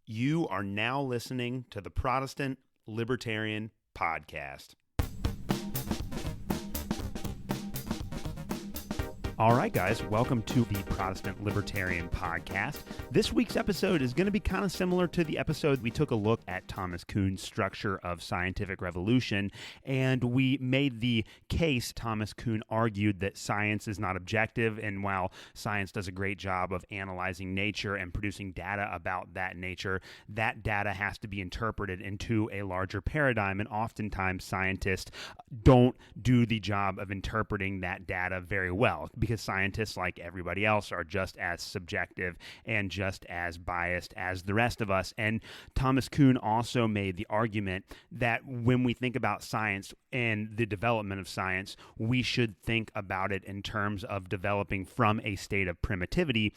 You are now listening to the Protestant Libertarian Podcast. All right, guys, welcome to the Protestant Libertarian Podcast. This week's episode is going to be kind of similar to the episode we took a look at Thomas Kuhn's structure of scientific revolution, and we made the case. Thomas Kuhn argued that science is not objective, and while science does a great job of analyzing nature and producing data about that nature, that data has to be interpreted into a larger paradigm, and oftentimes scientists don't do the job of interpreting that data very well, because scientists, like everybody else, are just as subjective and just as biased as the rest of us. And Thomas Kuhn also made the argument that when we think about science and the development of science, we should think about it in terms of developing from a state of primitivity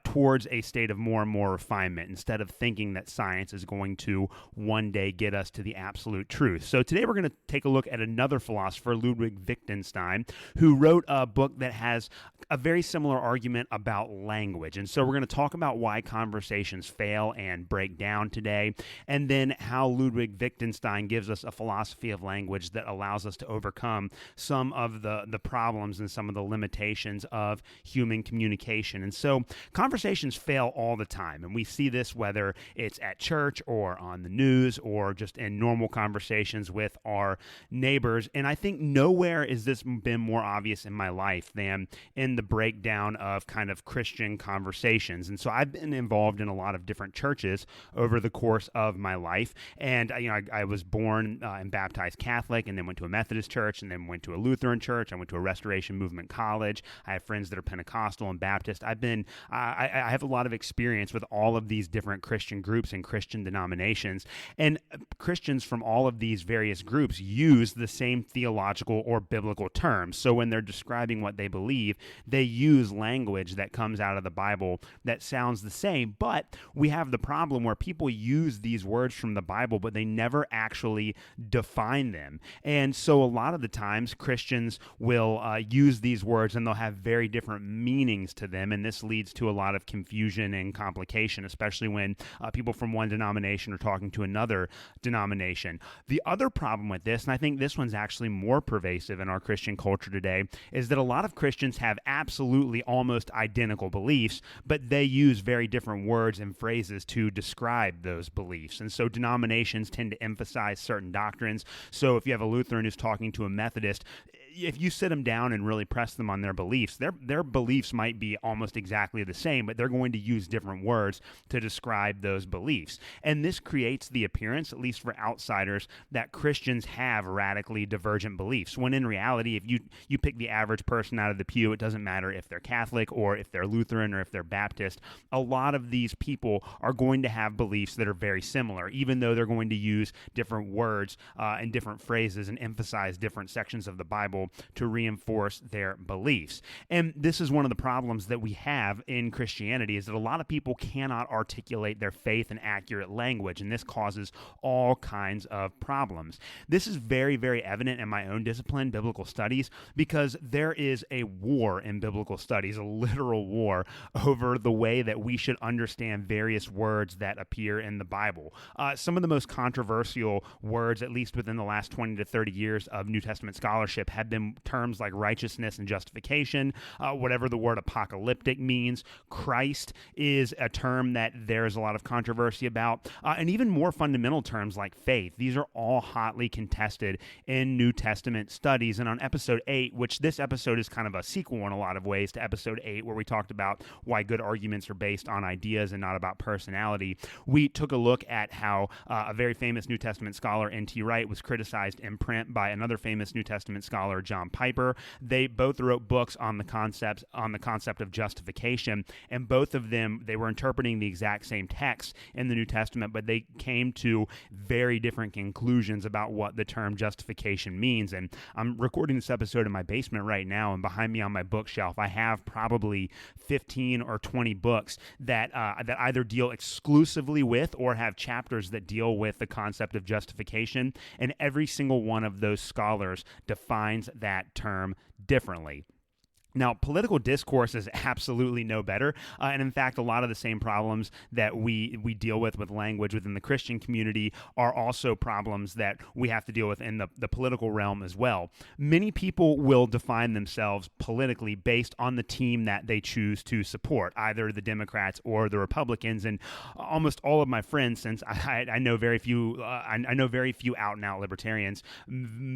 towards a state of more and more refinement, instead of thinking that science is going to one day get us to the absolute truth. So today we're going to take a look at another philosopher, Ludwig Wittgenstein, who wrote a book that has a very similar argument about language. And so we're going to talk about why conversations fail and break down today, and then how Ludwig Wittgenstein gives us a philosophy of language that allows us to overcome some of the problems and some of the limitations of human communication. And so conversations fail all the time, and we see this whether it's at church or on the news or just in normal conversations with our neighbors. And I think nowhere has this been more obvious in my life than in the breakdown of kind of Christian conversations. And so I've been involved in a lot of different churches over the course of my life. And I was born and baptized Catholic, and then went to a Methodist church, and then went to a Lutheran church. I went to a Restoration Movement college. I have friends that are Pentecostal and Baptist. I have a lot of experience with all of these different Christian groups and Christian denominations. And Christians from all of these various groups use the same theological or biblical terms. So when they're describing what they believe, they use language that comes out of the Bible that sounds the same. But we have the problem where people use these words from the Bible, but they never actually define them. And so a lot of the times Christians will use these words, and they'll have very different meanings to them. And this leads to a lot of confusion and complication, especially when people from one denomination are talking to another denomination. The other problem with this, and I think this one's actually more pervasive in our Christian culture today, is that a lot of Christians have absolutely almost identical beliefs, but they use very different words and phrases to describe those beliefs. And so denominations tend to emphasize certain doctrines. So if you have a Lutheran who's talking to a Methodist, if you sit them down and really press them on their beliefs, their beliefs might be almost exactly the same, but they're going to use different words to describe those beliefs. And this creates the appearance, at least for outsiders, that Christians have radically divergent beliefs, when in reality, if you pick the average person out of the pew, it doesn't matter if they're Catholic or if they're Lutheran or if they're Baptist. A lot of these people are going to have beliefs that are very similar, even though they're going to use different words and different phrases and emphasize different sections of the Bible to reinforce their beliefs. And this is one of the problems that we have in Christianity, is that a lot of people cannot articulate their faith in accurate language, and this causes all kinds of problems. This is very, very evident in my own discipline, biblical studies, because there is a war in biblical studies, a literal war over the way that we should understand various words that appear in the Bible. Some of the most controversial words, at least within the last 20 to 30 years of New Testament scholarship, have been terms like righteousness and justification, whatever the word apocalyptic means. Christ is a term that there's a lot of controversy about, and even more fundamental terms like faith. These are all hotly contested in New Testament studies. And on episode 8, which this episode is kind of a sequel in a lot of ways to episode 8, where we talked about why good arguments are based on ideas and not about personality, we took a look at how a very famous New Testament scholar, N.T. Wright, was criticized in print by another famous New Testament scholar, John Piper. They both wrote books on the concept of justification, and both of them, they were interpreting the exact same text in the New Testament, but they came to very different conclusions about what the term justification means. And I'm recording this episode in my basement right now, and behind me on my bookshelf, I have probably 15 or 20 books that either deal exclusively with or have chapters that deal with the concept of justification, and every single one of those scholars defines that term differently. Now, political discourse is absolutely no better, and in fact, a lot of the same problems that we deal with language within the Christian community are also problems that we have to deal with in the political realm as well. Many people will define themselves politically based on the team that they choose to support, either the Democrats or the Republicans, and almost all of my friends, since I know very few, I know very few out-and-out libertarians,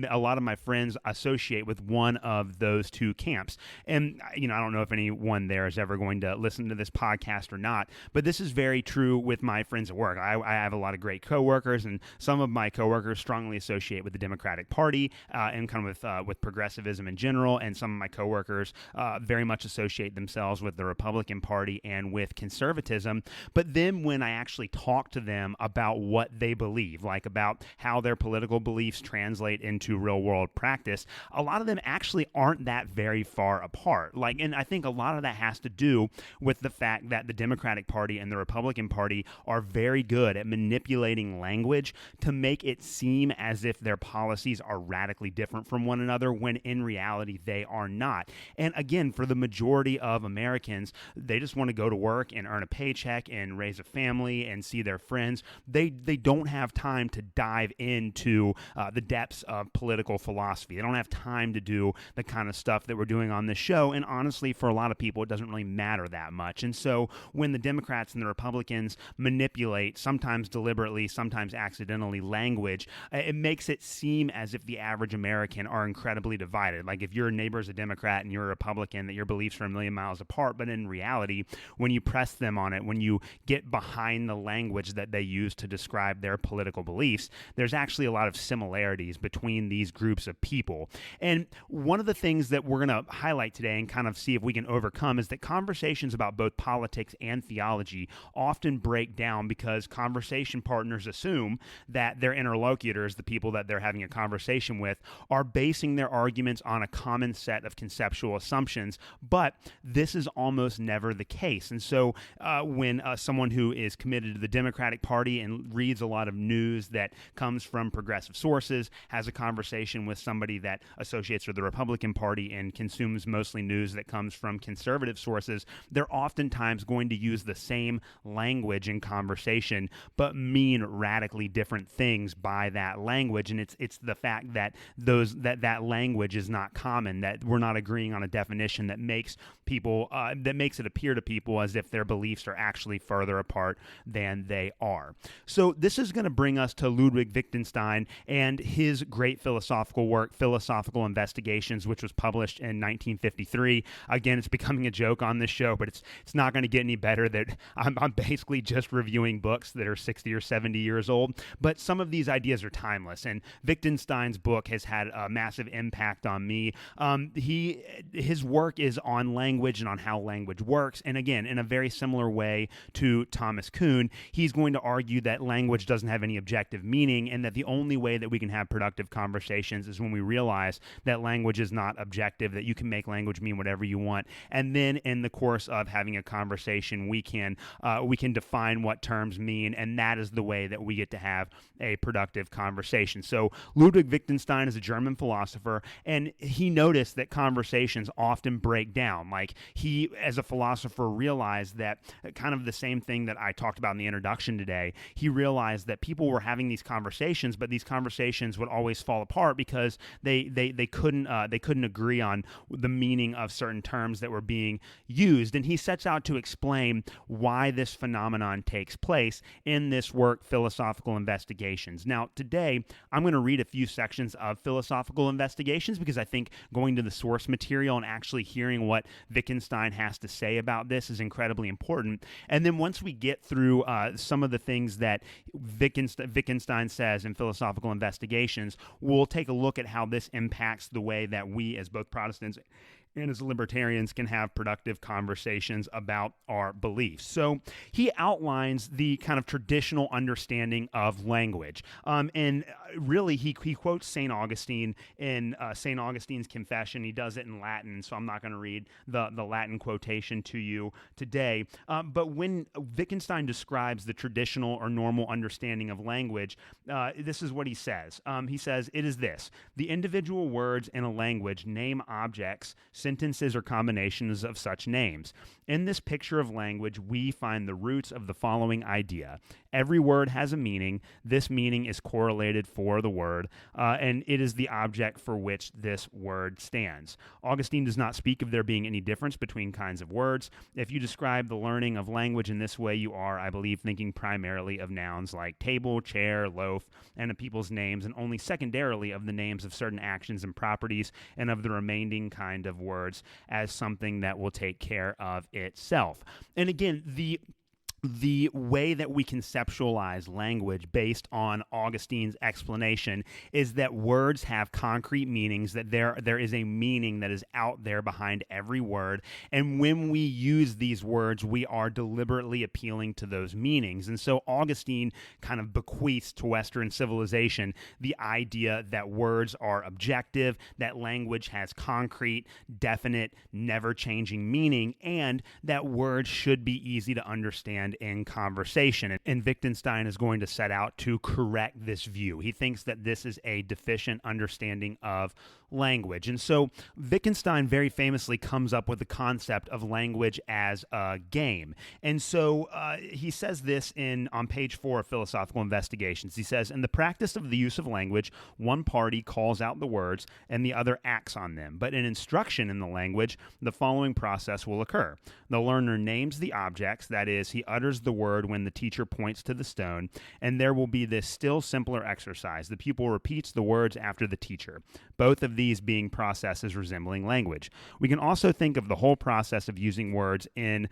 a lot of my friends associate with one of those two camps. And, I don't know if anyone there is ever going to listen to this podcast or not, but this is very true with my friends at work. I have a lot of great coworkers, and some of my coworkers strongly associate with the Democratic Party and kind of with progressivism in general, and some of my coworkers very much associate themselves with the Republican Party and with conservatism. But then when I actually talk to them about what they believe, like about how their political beliefs translate into real-world practice, a lot of them actually aren't that very far apart. And I think a lot of that has to do with the fact that the Democratic Party and the Republican Party are very good at manipulating language to make it seem as if their policies are radically different from one another, when in reality they are not. And again, for the majority of Americans, they just want to go to work and earn a paycheck and raise a family and see their friends. They don't have time to dive into the depths of political philosophy. They don't have time to do the kind of stuff that we're doing on this show, and honestly, for a lot of people, it doesn't really matter that much. And so when the Democrats and the Republicans manipulate, sometimes deliberately, sometimes accidentally, language, it makes it seem as if the average American are incredibly divided. Like if your neighbor is a Democrat and you're a Republican, that your beliefs are a million miles apart. But in reality, when you press them on it, when you get behind the language that they use to describe their political beliefs, there's actually a lot of similarities between these groups of people. And one of the things that we're going to highlight today and kind of see if we can overcome is that conversations about both politics and theology often break down because conversation partners assume that their interlocutors, the people that they're having a conversation with, are basing their arguments on a common set of conceptual assumptions, but this is almost never the case. And so when someone who is committed to the Democratic Party and reads a lot of news that comes from progressive sources, has a conversation with somebody that associates with the Republican Party and consumes mostly news that comes from conservative sources, they're oftentimes going to use the same language in conversation, but mean radically different things by that language. And it's the fact that that language is not common, that we're not agreeing on a definition that makes people that makes it appear to people as if their beliefs are actually further apart than they are. So this is going to bring us to Ludwig Wittgenstein and his great philosophical work, Philosophical Investigations, which was published in 1953. Again, it's becoming a joke on this show, but it's not going to get any better that I'm basically just reviewing books that are 60 or 70 years old. But some of these ideas are timeless, and Wittgenstein's book has had a massive impact on me. His work is on language and on how language works, and again, in a very similar way to Thomas Kuhn, he's going to argue that language doesn't have any objective meaning, and that the only way that we can have productive conversations is when we realize that language is not objective, that you can make language mean whatever you want, and then in the course of having a conversation, we can define what terms mean, and that is the way that we get to have a productive conversation. So Ludwig Wittgenstein is a German philosopher, and he noticed that conversations often break down. Like he, as a philosopher, realized that kind of the same thing that I talked about in the introduction today. He realized that people were having these conversations, but these conversations would always fall apart because they couldn't agree on the meaning of certain terms that were being used. And he sets out to explain why this phenomenon takes place in this work, Philosophical Investigations. Now, today, I'm going to read a few sections of Philosophical Investigations because I think going to the source material and actually hearing what Wittgenstein has to say about this is incredibly important. And then once we get through some of the things that Wittgenstein says in Philosophical Investigations, we'll take a look at how this impacts the way that we as both Protestants and as libertarians can have productive conversations about our beliefs. So he outlines the kind of traditional understanding of language. And really, he quotes St. Augustine in St. Augustine's Confession. He does it in Latin, so I'm not going to read the Latin quotation to you today. But when Wittgenstein describes the traditional or normal understanding of language, this is what he says. He says, "It is this: the individual words in a language name objects, sentences or combinations of such names. In this picture of language, we find the roots of the following idea. Every word has a meaning. This meaning is correlated for the word, and it is the object for which this word stands. Augustine does not speak of there being any difference between kinds of words. If you describe the learning of language in this way, you are, I believe, thinking primarily of nouns like table, chair, loaf, and of people's names, and only secondarily of the names of certain actions and properties, and of the remaining kind of words as something that will take care of itself. And again, the way that we conceptualize language based on Augustine's explanation is that words have concrete meanings, that there is a meaning that is out there behind every word, and when we use these words, we are deliberately appealing to those meanings. And so Augustine kind of bequeaths to Western civilization the idea that words are objective, that language has concrete, definite, never-changing meaning, and that words should be easy to understand in conversation. And Wittgenstein is going to set out to correct this view. He thinks that this is a deficient understanding of language. And so Wittgenstein very famously comes up with the concept of language as a game. And so he says this on page 4 of Philosophical Investigations. He says, in the practice of the use of language, one party calls out the words and the other acts on them. But in instruction in the language, the following process will occur. The learner names the objects, that is, he utters the word when the teacher points to the stone, and there will be this still simpler exercise. The pupil repeats the words after the teacher. Both of these being processes resembling language. We can also think of the whole process of using words in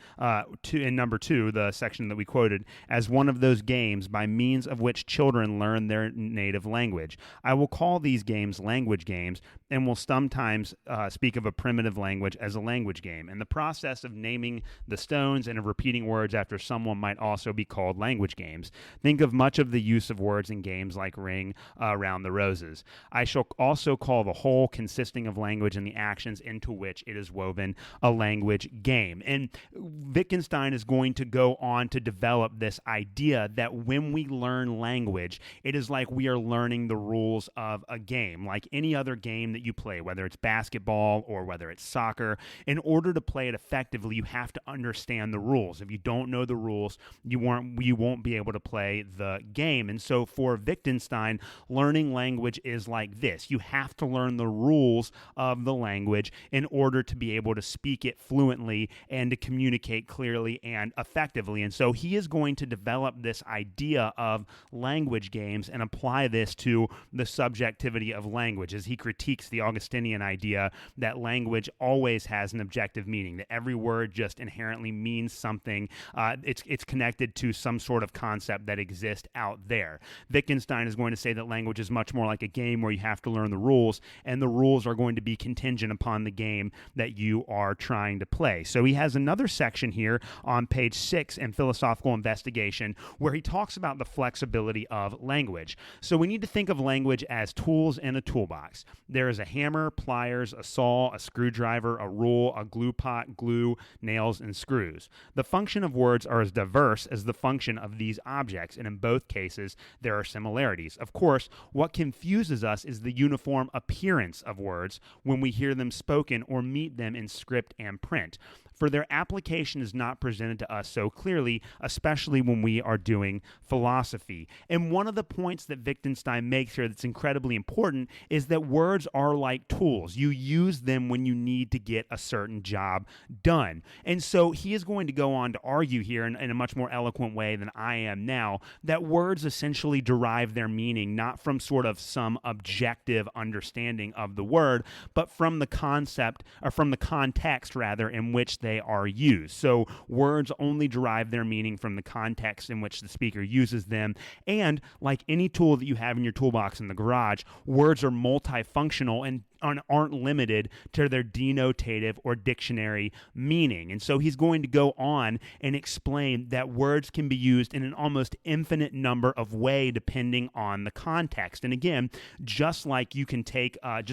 number 2, the section that we quoted, as one of those games by means of which children learn their native language. I will call these games language games, and will sometimes speak of a primitive language as a language game. And the process of naming the stones and of repeating words after someone might also be called language games. Think of much of the use of words in games like Ring Around the Roses. I shall also call the whole consisting of language and the actions into which it is woven a language game. And Wittgenstein is going to go on to develop this idea that when we learn language, it is like we are learning the rules of a game, like any other game that you play, whether it's basketball or whether it's soccer. In order to play it effectively, you have to understand the rules. If you don't know the rules, you won't be able to play the game. And so for Wittgenstein, learning language is like this. You have to learn the rules of the language in order to be able to speak it fluently and to communicate clearly and effectively. And so he is going to develop this idea of language games and apply this to the subjectivity of language as he critiques the Augustinian idea that language always has an objective meaning, that every word just inherently means something. It's connected to some sort of concept that exists out there. Wittgenstein is going to say that language is much more like a game where you have to learn the rules, and the rules are going to be contingent upon the game that you are trying to play. So he has another section here on page 6 in Philosophical Investigation where he talks about the flexibility of language. So we need to think of language as tools in a toolbox. There is a hammer, pliers, a saw, a screwdriver, a rule, a glue pot, glue, nails, and screws. The function of words are as diverse as the function of these objects, and in both cases, there are similarities. Of course, what confuses us is the uniform appearance of words when we hear them spoken or meet them in script and print. For their application is not presented to us so clearly, especially when we are doing philosophy. And one of the points that Wittgenstein makes here that's incredibly important is that words are like tools. You use them when you need to get a certain job done. And so he is going to go on to argue here in a much more eloquent way than I am now that words essentially derive their meaning not from sort of some objective understanding of the word, but from the concept, or from the context rather, in which they are used. So words only derive their meaning from the context in which the speaker uses them. And like any tool that you have in your toolbox in the garage, words are multifunctional and aren't limited to their denotative or dictionary meaning. And so he's going to go on and explain that words can be used in an almost infinite number of ways depending on the context. And again, just like you can take a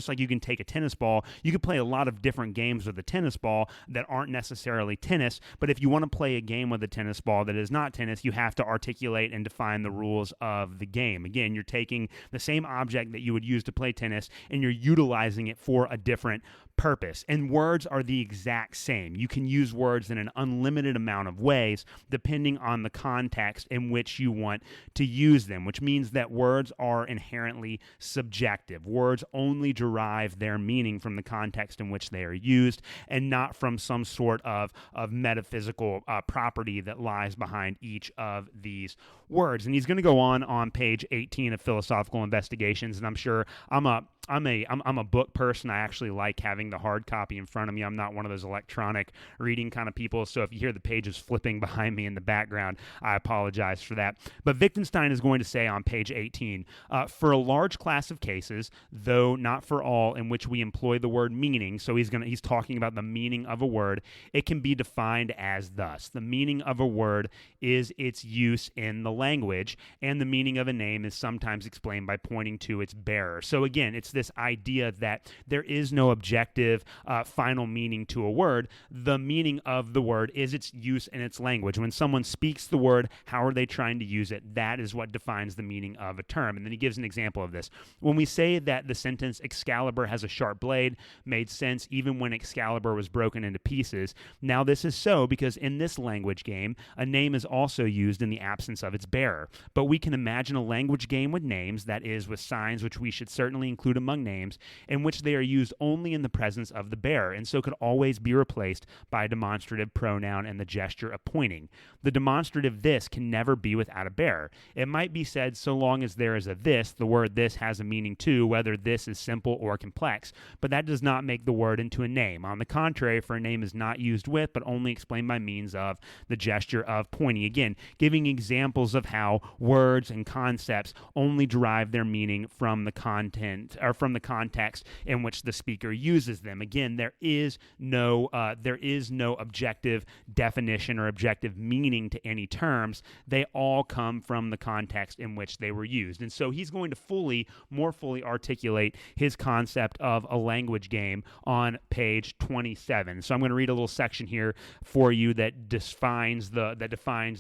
tennis ball, you could play a lot of different games with a tennis ball that aren't necessarily tennis. But if you want to play a game with a tennis ball that is not tennis, you have to articulate and define the rules of the game. Again, you're taking the same object that you would use to play tennis and you're utilizing it for a different purpose. And words are the exact same. You can use words in an unlimited amount of ways depending on the context in which you want to use them, which means that words are inherently subjective. Words only derive their meaning from the context in which they are used and not from some sort of metaphysical property that lies behind each of these words. And he's going to go on page 18 of Philosophical Investigations, and I'm sure I'm a book person. I actually like having the hard copy in front of me. I'm not one of those electronic reading kind of people, so if you hear the pages flipping behind me in the background, I apologize for that. But Wittgenstein is going to say on page 18, for a large class of cases, though not for all, in which we employ the word meaning, so he's talking about the meaning of a word, it can be defined as thus. The meaning of a word is its use in the language, and the meaning of a name is sometimes explained by pointing to its bearer. So again, it's this idea that there is no objective final meaning to a word. The meaning of the word is its use in its language. When someone speaks the word, how are they trying to use it? That is what defines the meaning of a term. And then he gives an example of this. When we say that the sentence Excalibur has a sharp blade made sense even when Excalibur was broken into pieces. Now this is so because in this language game, a name is also used in the absence of its bearer. But we can imagine a language game with names, that is, with signs which we should certainly include among names, in which they are used only in the presence of the bearer, and so could always be replaced by a demonstrative pronoun and the gesture of pointing. The demonstrative this can never be without a bearer. It might be said so long as there is a this, the word this has a meaning too, whether this is simple or complex, but that does not make the word into a name. On the contrary, for a name is not used with, but only explained by means of the gesture of pointing. Again, giving examples of how words and concepts only derive their meaning from the content or from the context in which the speaker uses them. Again, there is no objective definition or objective meaning to any terms. They all come from the context in which they were used. And so he's going to more fully articulate his concept of a language game on page 27. So I'm going to read a little section here for you that defines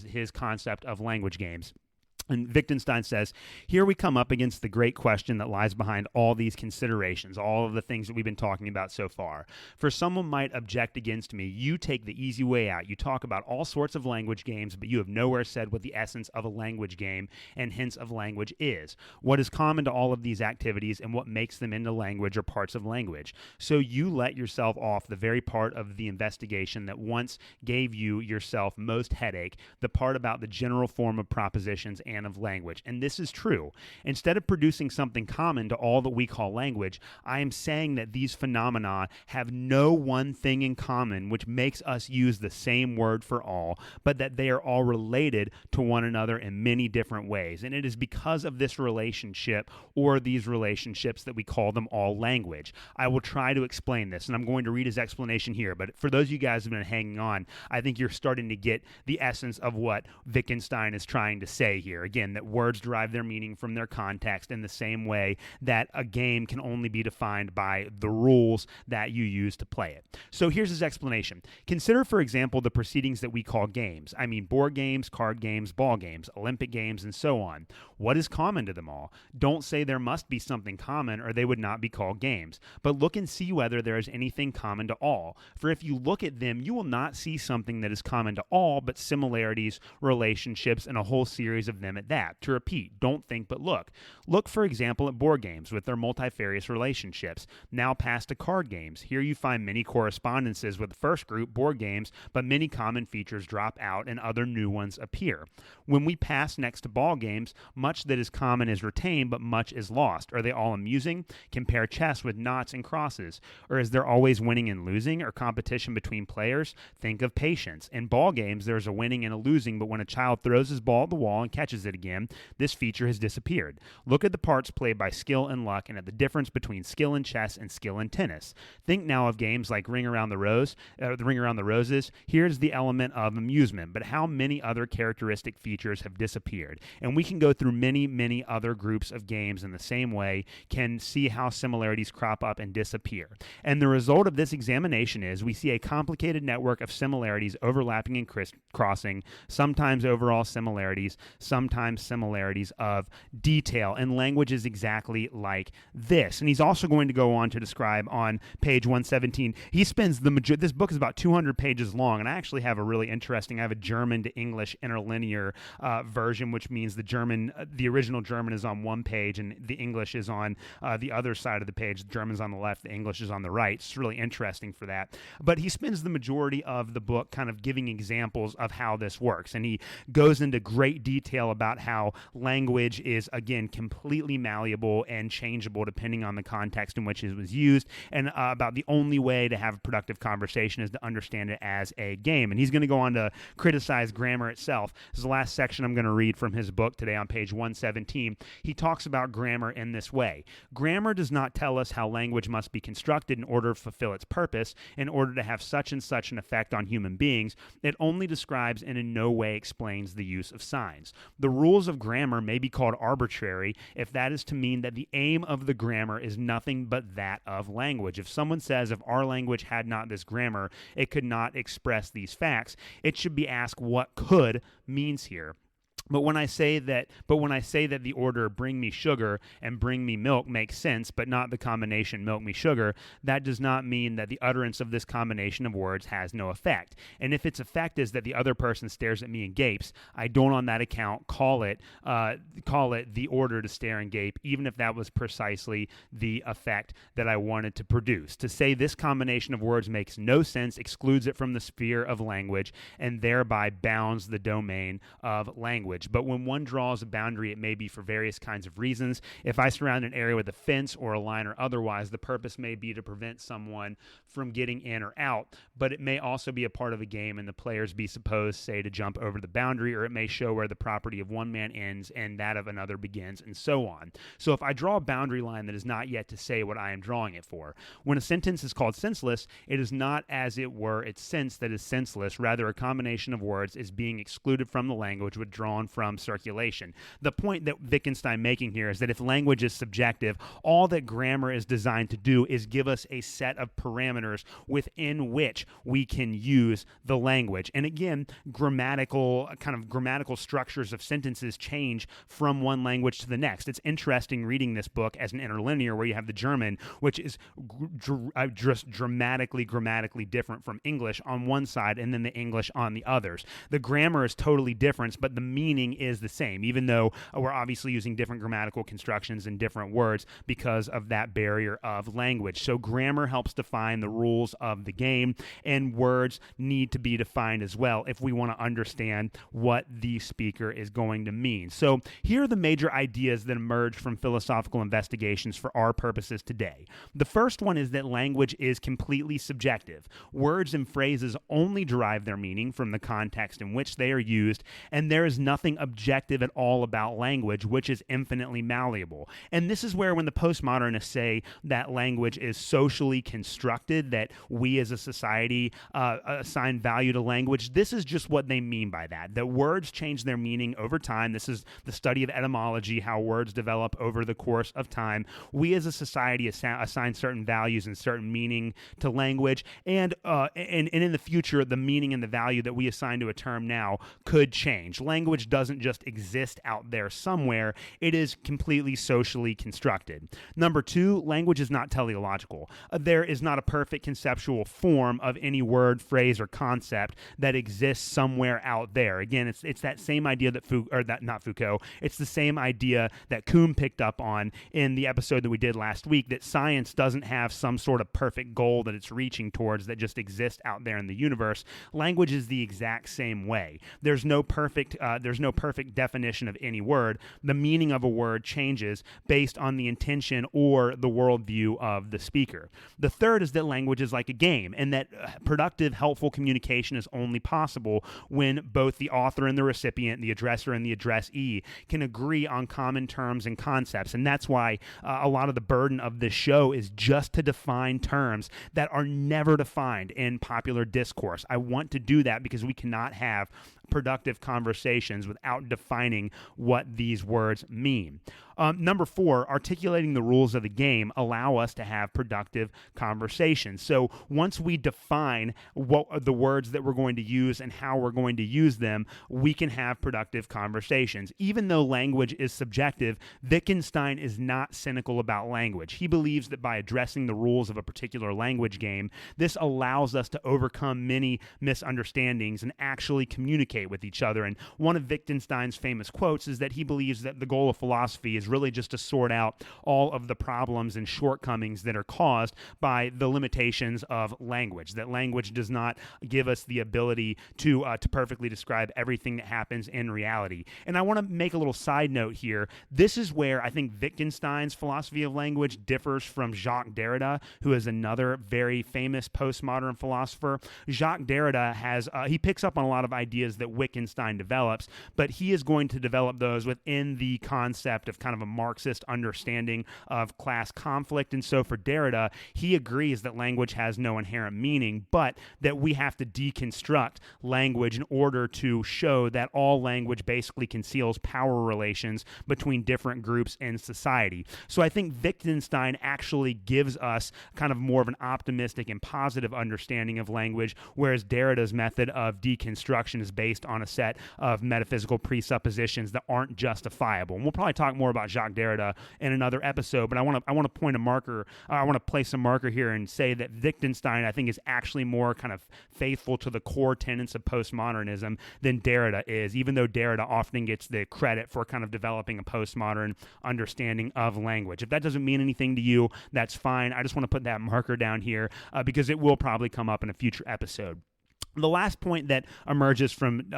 his concept of language games. And Wittgenstein says, here we come up against the great question that lies behind all these considerations, all of the things that we've been talking about so far. For someone might object against me, you take the easy way out. You talk about all sorts of language games, but you have nowhere said what the essence of a language game and hence of language is. What is common to all of these activities and what makes them into language or parts of language. So you let yourself off the very part of the investigation that once gave you yourself most headache, the part about the general form of propositions and of language. And this is true. Instead of producing something common to all that we call language, I am saying that these phenomena have no one thing in common which makes us use the same word for all, but that they are all related to one another in many different ways. And it is because of this relationship or these relationships that we call them all language. I will try to explain this, and I'm going to read his explanation here, but for those of you guys who have been hanging on, I think you're starting to get the essence of what Wittgenstein is trying to say here. Again, that words derive their meaning from their context in the same way that a game can only be defined by the rules that you use to play it. So here's his explanation. Consider, for example, the proceedings that we call games. I mean board games, card games, ball games, Olympic games, and so on. What is common to them all? Don't say there must be something common or they would not be called games, but look and see whether there is anything common to all. For if you look at them, you will not see something that is common to all, but similarities, relationships, and a whole series of them at that. To repeat, don't think but look. Look, for example, at board games with their multifarious relationships. Now pass to card games. Here you find many correspondences with the first group, board games, but many common features drop out and other new ones appear. When we pass next to ball games, much that is common is retained, but much is lost. Are they all amusing? Compare chess with knots and crosses. Or is there always winning and losing, or competition between players? Think of patience. In ball games, there is a winning and a losing, but when a child throws his ball at the wall and catches it again, this feature has disappeared. Look at the parts played by skill and luck and at the difference between skill in chess and skill in tennis. Think now of games like Ring Around the Roses. Here's the element of amusement, but how many other characteristic features have disappeared? And we can go through many, many other groups of games in the same way, can see how similarities crop up and disappear. And the result of this examination is we see a complicated network of similarities overlapping and crossing, sometimes overall similarities, sometimes sometimes similarities of detail. And language is exactly like this. And he's also going to go on to describe on page 117, he spends this book is about 200 pages long, and I actually have I have a German to English interlinear version, which means the original German is on one page and the English is on the other side of the page. The German's on the left, the English is on the right. It's really interesting for that. But he spends the majority of the book kind of giving examples of how this works, and he goes into great detail about how language is, again, completely malleable and changeable depending on the context in which it was used, and about the only way to have a productive conversation is to understand it as a game. And he's going to go on to criticize grammar itself. This is the last section I'm going to read from his book today on page 117. He talks about grammar in this way. Grammar does not tell us how language must be constructed in order to fulfill its purpose, in order to have such and such an effect on human beings. It only describes and in no way explains the use of signs. The rules of grammar may be called arbitrary if that is to mean that the aim of the grammar is nothing but that of language. If someone says, if our language had not this grammar, it could not express these facts, it should be asked what could means here. But when I say that the order bring me sugar and bring me milk makes sense, but not the combination milk me sugar, that does not mean that the utterance of this combination of words has no effect. And if its effect is that the other person stares at me and gapes, I don't on that account call it the order to stare and gape, even if that was precisely the effect that I wanted to produce. To say this combination of words makes no sense excludes it from the sphere of language and thereby bounds the domain of language. But when one draws a boundary, it may be for various kinds of reasons. If I surround an area with a fence or a line or otherwise, the purpose may be to prevent someone from getting in or out, but it may also be a part of a game and the players be supposed, say, to jump over the boundary, or it may show where the property of one man ends and that of another begins, and so on. So if I draw a boundary line that is not yet to say what I am drawing it for. When a sentence is called senseless, it is not as it were its sense that is senseless, rather a combination of words is being excluded from the language withdrawn from circulation. The point that Wittgenstein making here is that if language is subjective, all that grammar is designed to do is give us a set of parameters within which we can use the language. And again, grammatical structures of sentences change from one language to the next. It's interesting reading this book as an interlinear where you have the German, which is just grammatically different from English on one side and then the English on the others. The grammar is totally different, but the meaning is the same, even though we're obviously using different grammatical constructions and different words because of that barrier of language. So grammar helps define the rules of the game, and words need to be defined as well if we want to understand what the speaker is going to mean. So here are the major ideas that emerge from philosophical investigations for our purposes today. The first one is that language is completely subjective. Words and phrases only derive their meaning from the context in which they are used, and there is nothing objective at all about language, which is infinitely malleable. And this is where when the postmodernists say that language is socially constructed, that we as a society assign value to language, this is just what they mean by that. That words change their meaning over time. This is the study of etymology, how words develop over the course of time. We as a society assign certain values and certain meaning to language, and in the future, the meaning and the value that we assign to a term now could change. Language doesn't just exist out there somewhere. It is completely socially constructed. Number two, language is not teleological. There is not a perfect conceptual form of any word, phrase, or concept that exists somewhere out there. Again, it's that same idea it's the same idea that Kuhn picked up on in the episode that we did last week, that science doesn't have some sort of perfect goal that it's reaching towards that just exists out there in the universe. Language is the exact same way. There's no perfect definition of any word. The meaning of a word changes based on the intention or the worldview of the speaker. The third is that language is like a game, and that productive, helpful communication is only possible when both the author and the recipient, the addresser and the addressee, can agree on common terms and concepts. And that's why a lot of the burden of this show is just to define terms that are never defined in popular discourse. I want to do that because we cannot have productive conversations without defining what these words mean. Number 4, articulating the rules of the game allow us to have productive conversations. So once we define what the words that we're going to use and how we're going to use them, we can have productive conversations. Even though language is subjective, Wittgenstein is not cynical about language. He believes that by addressing the rules of a particular language game, this allows us to overcome many misunderstandings and actually communicate with each other. And one of Wittgenstein's famous quotes is that he believes that the goal of philosophy is really just to sort out all of the problems and shortcomings that are caused by the limitations of language, that language does not give us the ability to perfectly describe everything that happens in reality. And I want to make a little side note here. This is where I think Wittgenstein's philosophy of language differs from Jacques Derrida, who is another very famous postmodern philosopher. Jacques Derrida he picks up on a lot of ideas that Wittgenstein develops, but he is going to develop those within the concept of kind of a Marxist understanding of class conflict. And so for Derrida, he agrees that language has no inherent meaning, but that we have to deconstruct language in order to show that all language basically conceals power relations between different groups in society. So I think Wittgenstein actually gives us kind of more of an optimistic and positive understanding of language, whereas Derrida's method of deconstruction is based on a set of metaphysical presuppositions that aren't justifiable. And we'll probably talk more about Jacques Derrida in another episode, but I want to point a marker. I want to place a marker here and say that Wittgenstein, I think, is actually more kind of faithful to the core tenets of postmodernism than Derrida is, even though Derrida often gets the credit for kind of developing a postmodern understanding of language. If that doesn't mean anything to you, that's fine. I just want to put that marker down here because it will probably come up in a future episode. The last point that emerges from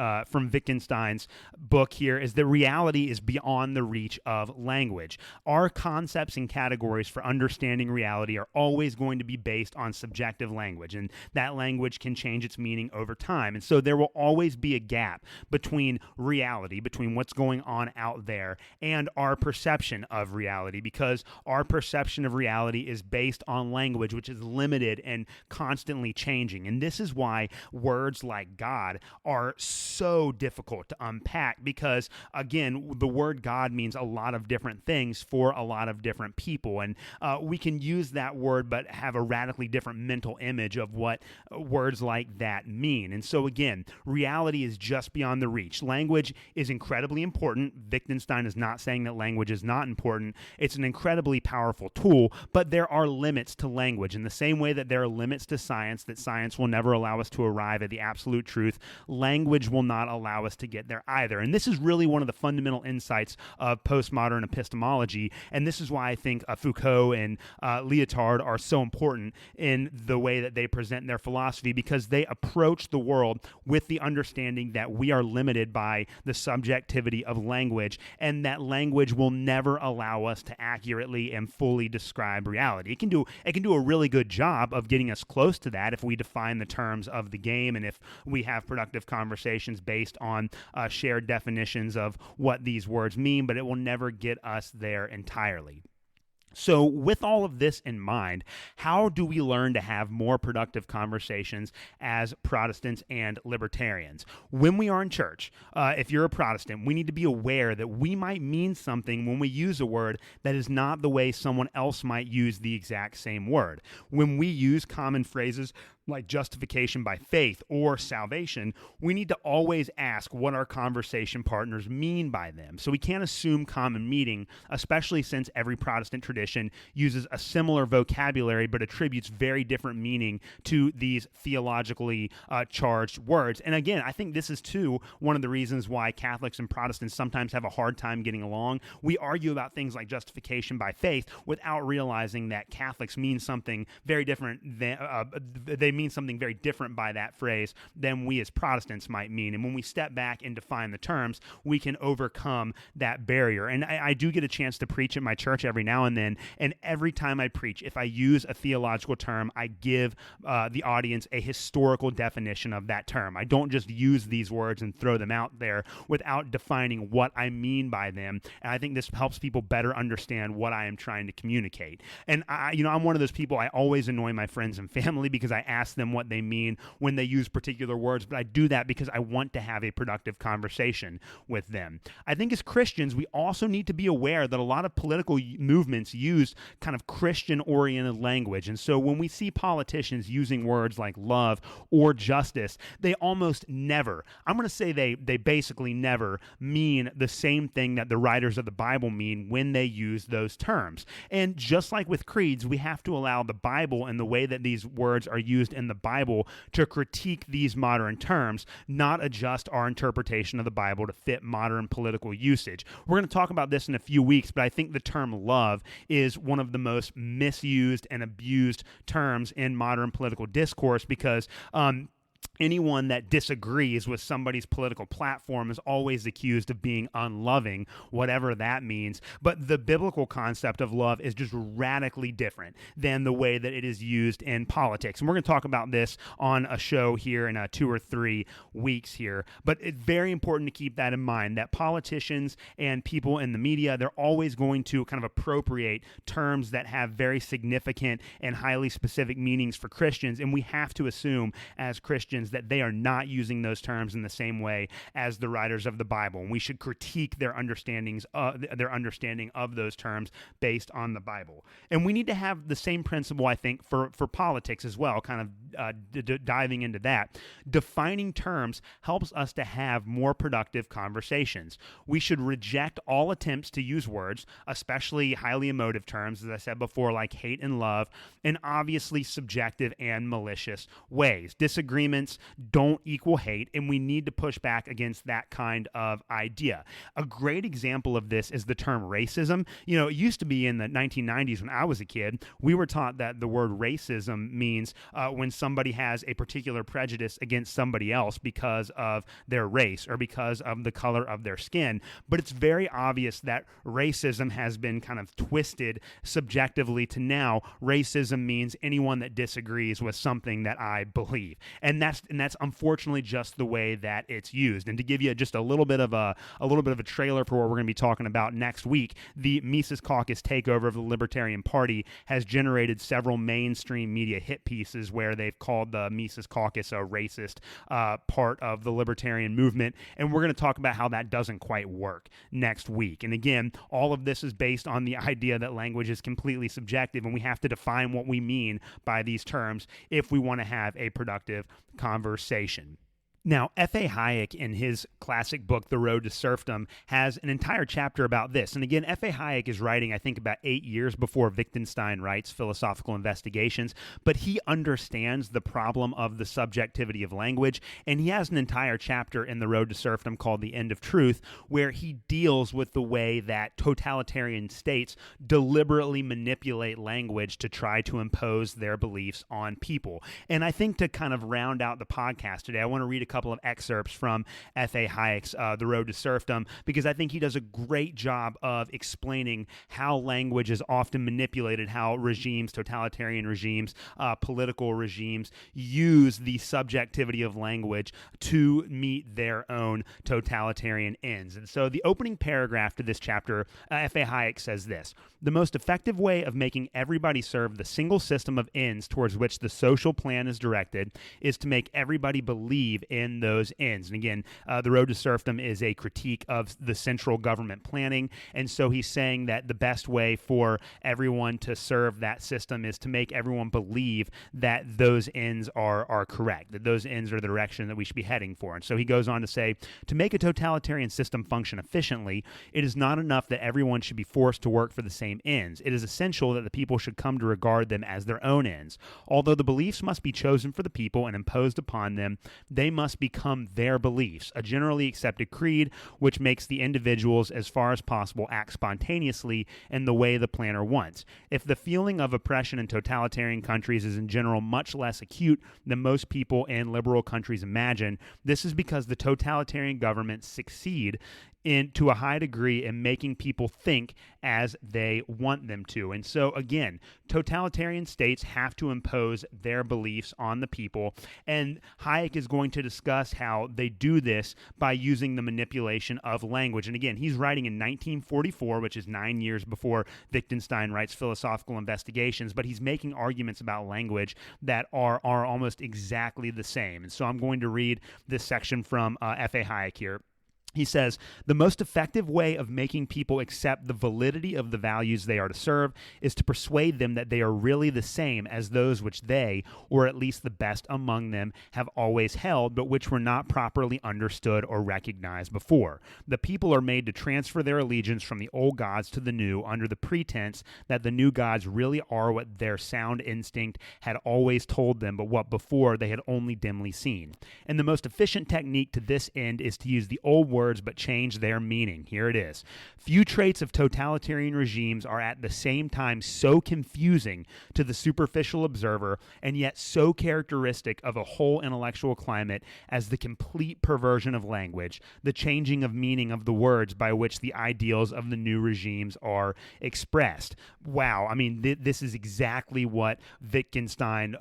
Wittgenstein's book here is that reality is beyond the reach of language. Our concepts and categories for understanding reality are always going to be based on subjective language, and that language can change its meaning over time. And so there will always be a gap between reality, between what's going on out there, and our perception of reality, because our perception of reality is based on language, which is limited and constantly changing. And this is why words like God are so difficult to unpack because, again, the word God means a lot of different things for a lot of different people. And we can use that word but have a radically different mental image of what words like that mean. And so, again, reality is just beyond the reach. Language is incredibly important. Wittgenstein is not saying that language is not important. It's an incredibly powerful tool, but there are limits to language. In the same way that there are limits to science, that science will never allow us to arrive at the absolute truth, language will not allow us to get there either. And this is really one of the fundamental insights of postmodern epistemology, and this is why I think Foucault and Lyotard are so important in the way that they present their philosophy, because they approach the world with the understanding that we are limited by the subjectivity of language, and that language will never allow us to accurately and fully describe reality. It can do a really good job of getting us close to that if we define the terms of the game and if we have productive conversations based on shared definitions of what these words mean, but it will never get us there entirely. So with all of this in mind, how do we learn to have more productive conversations as Protestants and Libertarians? When we are in church, if you're a Protestant, we need to be aware that we might mean something when we use a word that is not the way someone else might use the exact same word. When we use common phrases like justification by faith or salvation, we need to always ask what our conversation partners mean by them. So we can't assume common meaning, especially since every Protestant tradition uses a similar vocabulary but attributes very different meaning to these theologically charged words. And again, I think this is too one of the reasons why Catholics and Protestants sometimes have a hard time getting along. We argue about things like justification by faith without realizing that Catholics mean something very different than they mean something very different by that phrase than we as Protestants might mean. And when we step back and define the terms, we can overcome that barrier. And I do get a chance to preach at my church every now and then. And every time I preach, if I use a theological term, I give the audience a historical definition of that term. I don't just use these words and throw them out there without defining what I mean by them. And I think this helps people better understand what I am trying to communicate. And I'm one of those people, I always annoy my friends and family because I ask ask them what they mean when they use particular words, but I do that because I want to have a productive conversation with them. I think as Christians, we also need to be aware that a lot of political movements use kind of Christian-oriented language. And so when we see politicians using words like love or justice, they almost never, I'm going to say they basically never mean the same thing that the writers of the Bible mean when they use those terms. And just like with creeds, we have to allow the Bible and the way that these words are used in the Bible to critique these modern terms, not adjust our interpretation of the Bible to fit modern political usage. We're going to talk about this in a few weeks, but I think the term love is one of the most misused and abused terms in modern political discourse because anyone that disagrees with somebody's political platform is always accused of being unloving, whatever that means. But the biblical concept of love is just radically different than the way that it is used in politics. And we're going to talk about this on a show here in 2 or 3 weeks here. But it's very important to keep that in mind, that politicians and people in the media, they're always going to kind of appropriate terms that have very significant and highly specific meanings for Christians. And we have to assume as Christians that they are not using those terms in the same way as the writers of the Bible. And we should critique their understanding of those terms based on the Bible. And we need to have the same principle, I think, for politics as well, kind of diving into that. Defining terms helps us to have more productive conversations. We should reject all attempts to use words, especially highly emotive terms, as I said before, like hate and love, in obviously subjective and malicious ways. Disagreements don't equal hate, and we need to push back against that kind of idea. A great example of this is the term racism. You know, it used to be in the 1990s when I was a kid, we were taught that the word racism means when somebody has a particular prejudice against somebody else because of their race or because of the color of their skin. But it's very obvious that racism has been kind of twisted subjectively to now racism means anyone that disagrees with something that I believe. And that's unfortunately just the way that it's used. And to give you just a little bit of a trailer for what we're going to be talking about next week, the Mises Caucus takeover of the Libertarian Party has generated several mainstream media hit pieces where they've called the Mises Caucus a racist part of the libertarian movement. And we're going to talk about how that doesn't quite work next week. And again, all of this is based on the idea that language is completely subjective and we have to define what we mean by these terms if we want to have a productive conversation. Now, F.A. Hayek, in his classic book, The Road to Serfdom, has an entire chapter about this. And again, F.A. Hayek is writing, I think, about 8 years before Wittgenstein writes Philosophical Investigations, but he understands the problem of the subjectivity of language, and he has an entire chapter in The Road to Serfdom called The End of Truth, where he deals with the way that totalitarian states deliberately manipulate language to try to impose their beliefs on people. And I think to kind of round out the podcast today, I want to read a couple of excerpts from F.A. Hayek's The Road to Serfdom, because I think he does a great job of explaining how language is often manipulated, how regimes, totalitarian regimes, political regimes use the subjectivity of language to meet their own totalitarian ends. And so the opening paragraph to this chapter, F.A. Hayek says this: "The most effective way of making everybody serve the single system of ends towards which the social plan is directed is to make everybody believe in those ends." And again, The Road to Serfdom is a critique of the central government planning. And so he's saying that the best way for everyone to serve that system is to make everyone believe that those ends are correct, that those ends are the direction that we should be heading for. And so he goes on to say, to make a totalitarian system function efficiently, it is not enough that everyone should be forced to work for the same ends. It is essential that the people should come to regard them as their own ends. Although the beliefs must be chosen for the people and imposed upon them, they must become their beliefs, a generally accepted creed which makes the individuals as far as possible act spontaneously in the way the planner wants. If the feeling of oppression in totalitarian countries is in general much less acute than most people in liberal countries imagine, this is because the totalitarian governments succeed to a high degree in making people think as they want them to. And so, again, totalitarian states have to impose their beliefs on the people, and Hayek is going to discuss how they do this by using the manipulation of language. And again, he's writing in 1944, which is 9 years before Wittgenstein writes Philosophical Investigations, but he's making arguments about language that are almost exactly the same. And so I'm going to read this section from F.A. Hayek here. He says, the most effective way of making people accept the validity of the values they are to serve is to persuade them that they are really the same as those which they, or at least the best among them, have always held, but which were not properly understood or recognized before. The people are made to transfer their allegiance from the old gods to the new under the pretense that the new gods really are what their sound instinct had always told them, but what before they had only dimly seen. And the most efficient technique to this end is to use the old words but change their meaning. Here it is. Few traits of totalitarian regimes are at the same time so confusing to the superficial observer and yet so characteristic of a whole intellectual climate as the complete perversion of language, the changing of meaning of the words by which the ideals of the new regimes are expressed. Wow. I mean, this is exactly what Wittgenstein,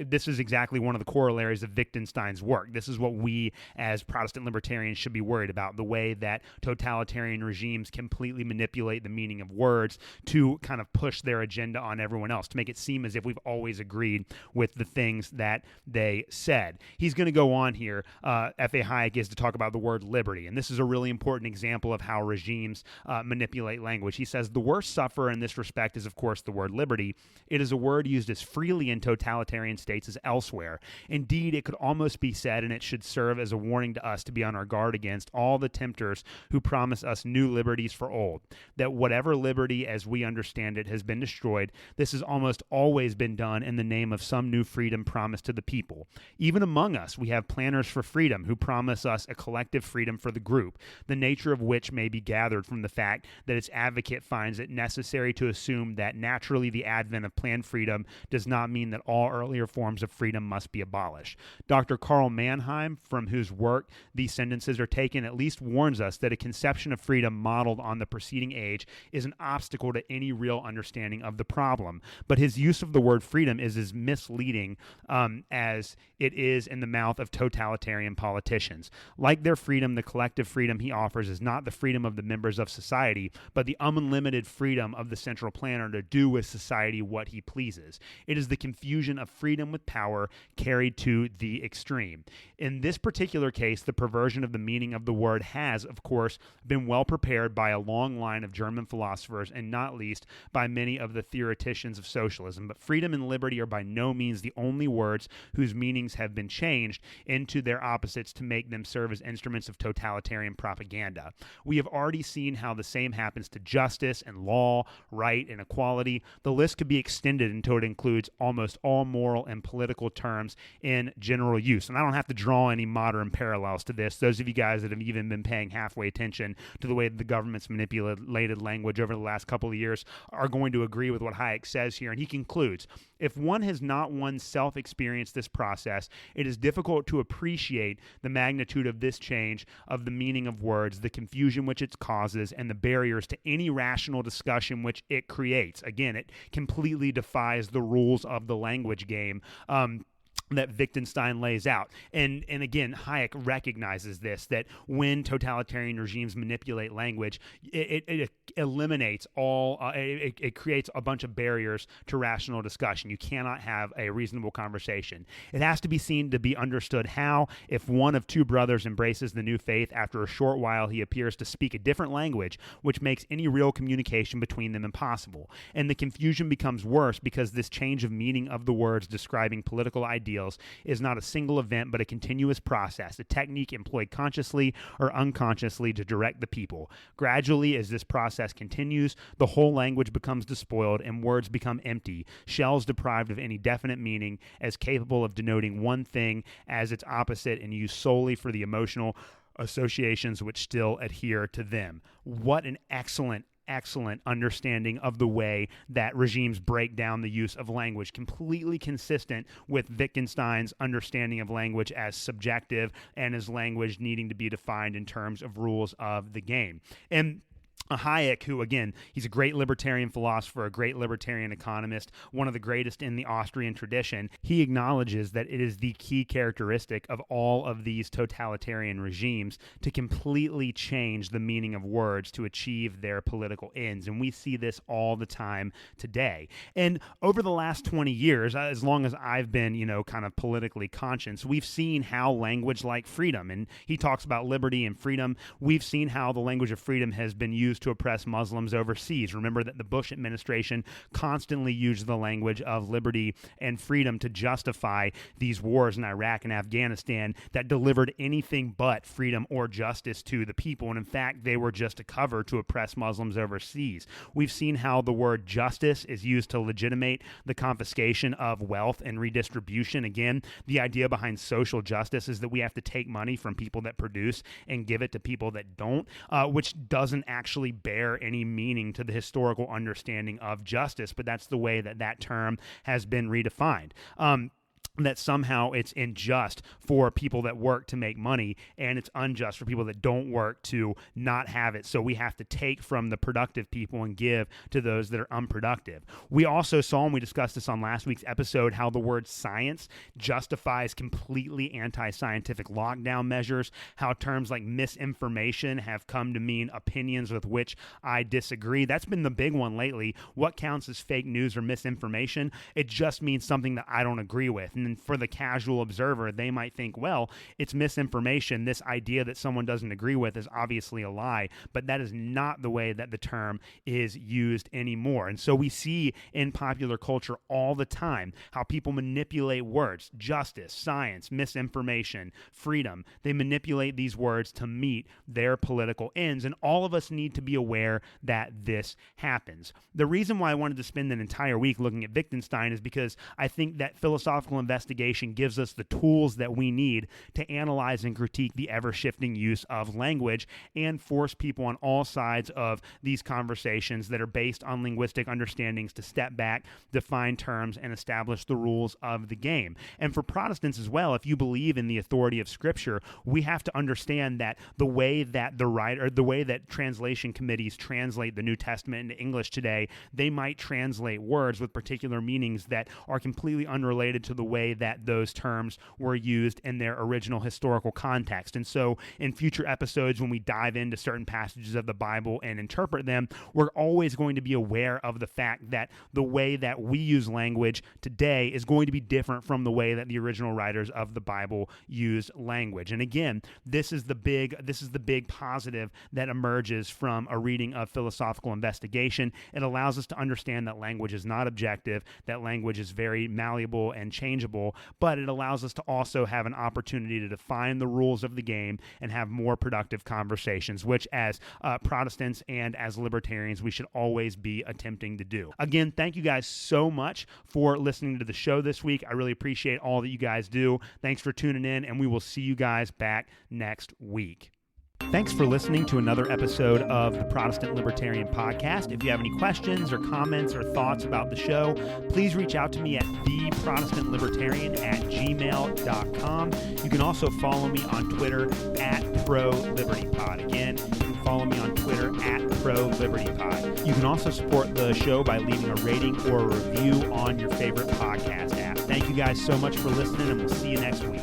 this is exactly one of the corollaries of Wittgenstein's work. This is what we as Protestant libertarians should be worried about, the way that totalitarian regimes completely manipulate the meaning of words to kind of push their agenda on everyone else, to make it seem as if we've always agreed with the things that they said. He's going to go on here, F.A. Hayek is to talk about the word liberty, and this is a really important example of how regimes manipulate language. He says, the worst sufferer in this respect is, of course, the word liberty. It is a word used as freely in totalitarian states as elsewhere. Indeed, it could almost be said, and it should serve as a warning to us to be on our guard against all the tempters who promise us new liberties for old, that whatever liberty as we understand it has been destroyed, this has almost always been done in the name of some new freedom promised to the people. Even among us, we have planners for freedom who promise us a collective freedom for the group, the nature of which may be gathered from the fact that its advocate finds it necessary to assume that naturally the advent of planned freedom does not mean that all earlier forms of freedom must be abolished. Dr. Karl Mannheim, from whose work these sentences are taken, at least warns us that a conception of freedom modeled on the preceding age is an obstacle to any real understanding of the problem. But his use of the word freedom is as misleading as it is in the mouth of totalitarian politicians. Like their freedom, the collective freedom he offers is not the freedom of the members of society, but the unlimited freedom of the central planner to do with society what he pleases. It is the confusion of freedom with power carried to the extreme. In this particular case, the perversion of the meaning of the word has, of course, been well prepared by a long line of German philosophers, and not least by many of the theoreticians of socialism. But freedom and liberty are by no means the only words whose meanings have been changed into their opposites to make them serve as instruments of totalitarian propaganda. We have already seen how the same happens to justice and law, right and equality. The list could be extended until it includes almost all moral and political terms in general use. And I don't have to draw any modern parallels to this. Those of you guys that have even been paying halfway attention to the way that the government's manipulated language over the last couple of years are going to agree with what Hayek says here. And he concludes, if one has not oneself experienced this process, it is difficult to appreciate the magnitude of this change of the meaning of words, the confusion which it causes, and the barriers to any rational discussion which it creates. Again, it completely defies the rules of the language game that Wittgenstein lays out. And again, Hayek recognizes this, that when totalitarian regimes manipulate language, it eliminates all, it creates a bunch of barriers to rational discussion. You cannot have a reasonable conversation. It has to be seen to be understood how, if one of two brothers embraces the new faith, after a short while he appears to speak a different language, which makes any real communication between them impossible. And the confusion becomes worse because this change of meaning of the words describing political ideals is not a single event but a continuous process, a technique employed consciously or unconsciously to direct the people. Gradually, as this process continues, the whole language becomes despoiled and words become empty, shells deprived of any definite meaning, as capable of denoting one thing as its opposite and used solely for the emotional associations which still adhere to them. What an excellent excellent understanding of the way that regimes break down the use of language, completely consistent with Wittgenstein's understanding of language as subjective and as language needing to be defined in terms of rules of the game. And Hayek, who, again, he's a great libertarian philosopher, a great libertarian economist, one of the greatest in the Austrian tradition, he acknowledges that it is the key characteristic of all of these totalitarian regimes to completely change the meaning of words to achieve their political ends. And we see this all the time today. And over the last 20 years, as long as I've been, kind of politically conscious, we've seen how language like freedom, and he talks about liberty and freedom, we've seen how the language of freedom has been used to oppress Muslims overseas. Remember that the Bush administration constantly used the language of liberty and freedom to justify these wars in Iraq and Afghanistan that delivered anything but freedom or justice to the people. And in fact, they were just a cover to oppress Muslims overseas. We've seen how the word justice is used to legitimate the confiscation of wealth and redistribution. Again, the idea behind social justice is that we have to take money from people that produce and give it to people that don't, which doesn't actually bear any meaning to the historical understanding of justice, but that's the way that term has been redefined. That somehow it's unjust for people that work to make money, and it's unjust for people that don't work to not have it. So we have to take from the productive people and give to those that are unproductive. We also saw, and we discussed this on last week's episode, how the word science justifies completely anti-scientific lockdown measures, how terms like misinformation have come to mean opinions with which I disagree. That's been the big one lately. What counts as fake news or misinformation? It just means something that I don't agree with. And for the casual observer, they might think, well, it's misinformation. This idea that someone doesn't agree with is obviously a lie, but that is not the way that the term is used anymore. And so we see in popular culture all the time how people manipulate words: justice, science, misinformation, freedom. They manipulate these words to meet their political ends, and all of us need to be aware that this happens. The reason why I wanted to spend an entire week looking at Wittgenstein is because I think that philosophical investigation gives us the tools that we need to analyze and critique the ever-shifting use of language and force people on all sides of these conversations that are based on linguistic understandings to step back, define terms, and establish the rules of the game. And for Protestants as well, if you believe in the authority of Scripture, we have to understand that the way that the way that translation committees translate the New Testament into English today, they might translate words with particular meanings that are completely unrelated to the way that those terms were used in their original historical context. And so in future episodes, when we dive into certain passages of the Bible and interpret them, we're always going to be aware of the fact that the way that we use language today is going to be different from the way that the original writers of the Bible used language. And again, this is the big positive that emerges from a reading of philosophical investigation. It allows us to understand that language is not objective, that language is very malleable and changeable, but it allows us to also have an opportunity to define the rules of the game and have more productive conversations, which as Protestants and as libertarians, we should always be attempting to do. Again, thank you guys so much for listening to the show this week. I really appreciate all that you guys do. Thanks for tuning in, and we will see you guys back next week. Thanks for listening to another episode of the Protestant Libertarian Podcast. If you have any questions or comments or thoughts about the show, please reach out to me at theprotestantlibertarian@gmail.com. You can also follow me on Twitter at ProLibertyPod. Again, you can follow me on Twitter at ProLibertyPod. You can also support the show by leaving a rating or a review on your favorite podcast app. Thank you guys so much for listening, and we'll see you next week.